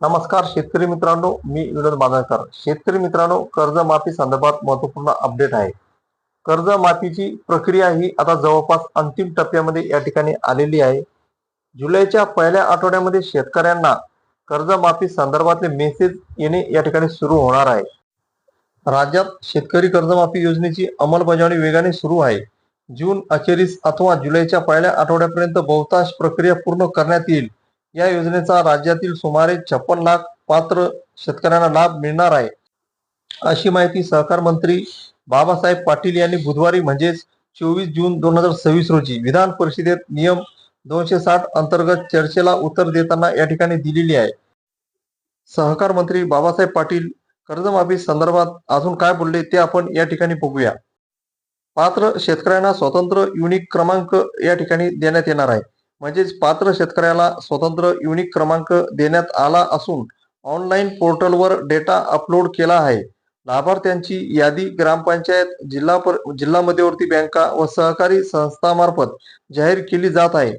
नमस्कार शेतकरी मित्रांनो, मी विनोद बांधळकर. शेतकरी मित्रांनो, कर्जमाफी संदर्भात महत्त्वपूर्ण अपडेट आहे. कर्जमाफीची प्रक्रिया ही आता जवळपास अंतिम टप्प्यामध्ये या ठिकाणी आलेली आहे. जुलैच्या पहिल्या आठवड्यामध्ये शेतकऱ्यांना कर्जमाफी संदर्भातले मेसेज येणे या ठिकाणी सुरू होणार आहे. राज्यात शेतकरी कर्जमाफी योजनेची अंमलबजावणी वेगाने सुरू आहे. जून अखेरीस अथवा जुलैच्या पहिल्या आठवड्यापर्यंत बहुतांश प्रक्रिया पूर्ण करण्यात येईल. या योजनेचा राज्यातील सुमारे 56 लाख पात्र शेतकऱ्यांना लाभ मिळणार आहे, अशी माहिती सहकार मंत्री बाबासाहेब पाटील यांनी बुधवारी म्हणजेच 24 जून 2026 रोजी विधान परिषदेत नियम 260 अंतर्गत चर्चेला उत्तर देताना या ठिकाणी दिलेली आहे. सहकार मंत्री बाबासाहेब पाटील कर्जमाफी संदर्भात अजून काय बोलले ते आपण या ठिकाणी बघूया. पात्र शेतकऱ्यांना स्वतंत्र युनिक क्रमांक या ठिकाणी देण्यात येणार आहे. म्हणजेच पात्र शेतकऱ्याला स्वतंत्र युनिक क्रमांक देण्यात आला असून ऑनलाईन पोर्टलवर डेटा अपलोड केला आहे. लाभार्थ्यांची यादी ग्रामपंचायत, जिल्हा मध्यवर्ती बँका व सहकारी संस्थांमार्फत जाहीर केली जात आहे.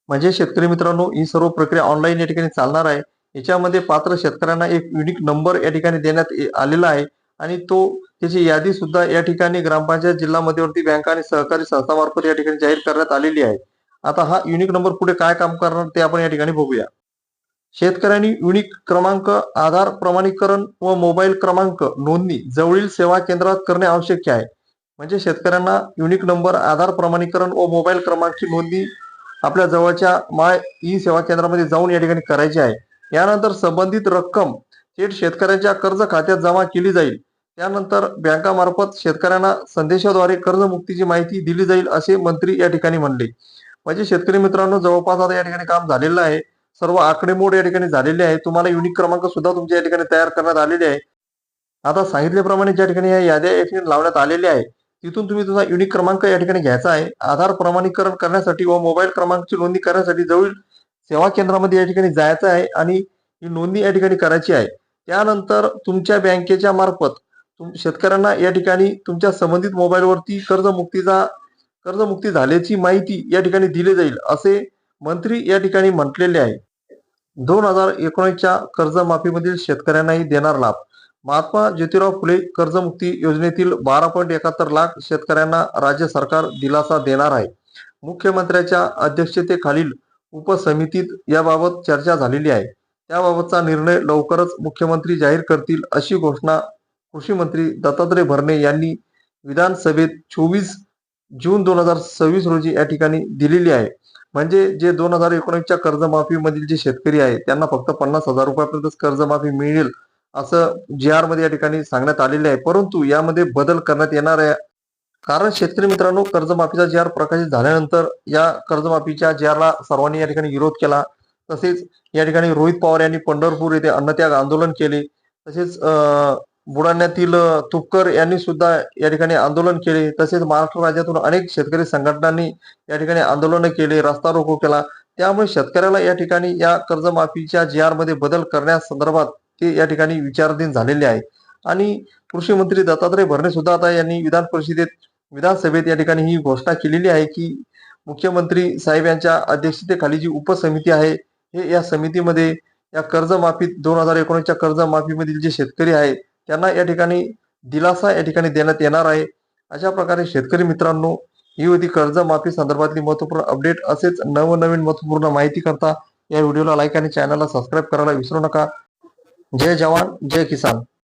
म्हणजे शेतकरी मित्रांनो, ही सर्व प्रक्रिया ऑनलाईन या ठिकाणी चालणार आहे. याच्यामध्ये पात्र शेतकऱ्यांना एक युनिक नंबर या ठिकाणी देण्यात आलेला आहे आणि त्याची यादी सुद्धा या ठिकाणी ग्रामपंचायत, जिल्हा मध्यवर्ती बँका आणि सहकारी संस्थांमार्फत या ठिकाणी जाहीर करण्यात आलेली आहे. आता हा युनिक नंबर पुढे काय काम करणार ते आपण या ठिकाणी बघूया. शेतकऱ्यांनी युनिक क्रमांक, आधार प्रमाणीकरण व मोबाईल क्रमांक नोंदणी जवळील सेवा केंद्रात करणे आवश्यक आहे. म्हणजे शेतकऱ्यांना युनिक नंबर, आधार प्रमाणीकरण व मोबाईल क्रमांकची नोंदणी आपल्या जवळच्या माय ई सेवा केंद्रामध्ये जाऊन या ठिकाणी करायची आहे. यानंतर संबंधित रक्कम थेट शेतकऱ्यांच्या कर्ज खात्यात जमा केली जाईल. त्यानंतर बँकामार्फत शेतकऱ्यांना संदेशाद्वारे कर्जमुक्तीची माहिती दिली जाईल, असे मंत्री या ठिकाणी म्हणले. म्हणजे शेतकरी मित्रांनो, जवळपास आता या ठिकाणी काम झालेलं आहे. सर्व आकडेमोड या ठिकाणी झालेले आहे. तुम्हाला युनिक क्रमांक सुद्धा तुमच्या या ठिकाणी तयार करण्यात आलेले आहे. आता सांगितल्याप्रमाणे ज्या ठिकाणी या याद्या या ठिकाणी लावण्यात आलेल्या आहे, तिथून तुम्ही तुमचा युनिक क्रमांक या ठिकाणी घ्यायचा आहे. आधार प्रमाणीकरण करण्यासाठी व मोबाईल क्रमांकची नोंदणी करण्यासाठी जवळ सेवा केंद्रामध्ये या ठिकाणी जायचं आहे आणि ही नोंदणी या ठिकाणी करायची आहे. त्यानंतर तुमच्या बँकेच्या मार्फत शेतकऱ्यांना या ठिकाणी तुमच्या संबंधित मोबाईलवरती कर्जमुक्ती झाल्याची माहिती या ठिकाणी दिली जाईल, असे मंत्री या ठिकाणी म्हटलेले आहे. 2019च्या कर्जमाफीमधील शेतकऱ्यांनाही देणार लाभ. महात्मा ज्योतिराव फुले कर्जमुक्ती योजनेतील 12.71 लाख शेतकऱ्यांना राज्य सरकार दिलासा देणार आहे. मुख्यमंत्र्यांच्या अध्यक्षतेखालील उपसमितीत याबाबत चर्चा झालेली आहे. त्याबाबतचा निर्णय लवकरच मुख्यमंत्री जाहीर करतील, अशी घोषणा कृषी मंत्री दत्तात्रय भरणे यांनी विधानसभेत 24 जून 2026 रोजी या ठिकाणी दिलेली आहे. म्हणजे जे 2019च्या कर्जमाफीमधील जे शेतकरी आहे त्यांना फक्त 50,000 रुपयापर्यंत कर्जमाफी मिळेल, असं GR मध्ये या ठिकाणी सांगण्यात आलेले आहे. परंतु यामध्ये बदल करण्यात येणार आहे. कारण शेतकरी मित्रांनो, कर्जमाफीचा GR प्रकाशित झाल्यानंतर या कर्जमाफीच्या GR ला सर्वांनी या ठिकाणी विरोध केला. तसेच या ठिकाणी रोहित पवार यांनी पंढरपूर येथे अन्नत्याग आंदोलन केले. तसेच बुलढाण्यातील तुपकर यांनी सुद्धा या ठिकाणी आंदोलन केले. तसेच महाराष्ट्र राज्यातून अनेक शेतकरी संघटनांनी या ठिकाणी आंदोलन केले, रस्ता रोको केला. त्यामुळे शेतकऱ्याला या ठिकाणी या कर्जमाफीच्या GR मध्ये बदल करण्यासंदर्भात ते या ठिकाणी विचाराधीन झालेले आहे. आणि कृषी मंत्री दत्तात्रय भरणे सुद्धा आता यांनी विधानसभेत या ठिकाणी ही घोषणा केलेली आहे की मुख्यमंत्री साहेब यांच्या अध्यक्षतेखाली जी उपसमिती आहे, हे या समितीमध्ये या कर्जमाफीत 2019च्या कर्जमाफीमधील जे शेतकरी आहे त्यांना या ठिकाणी दिलासा या ठिकाणी देण्यात येणार आहे. अशा प्रकारे शेतकरी मित्रांनो, ही होती कर्जमाफी संदर्भातली महत्त्वपूर्ण अपडेट. असेच नवनवीन महत्त्वपूर्ण माहिती करता या व्हिडिओला लाईक आणि चॅनलला सबस्क्राईब करायला विसरू नका. जय जवान, जय किसान.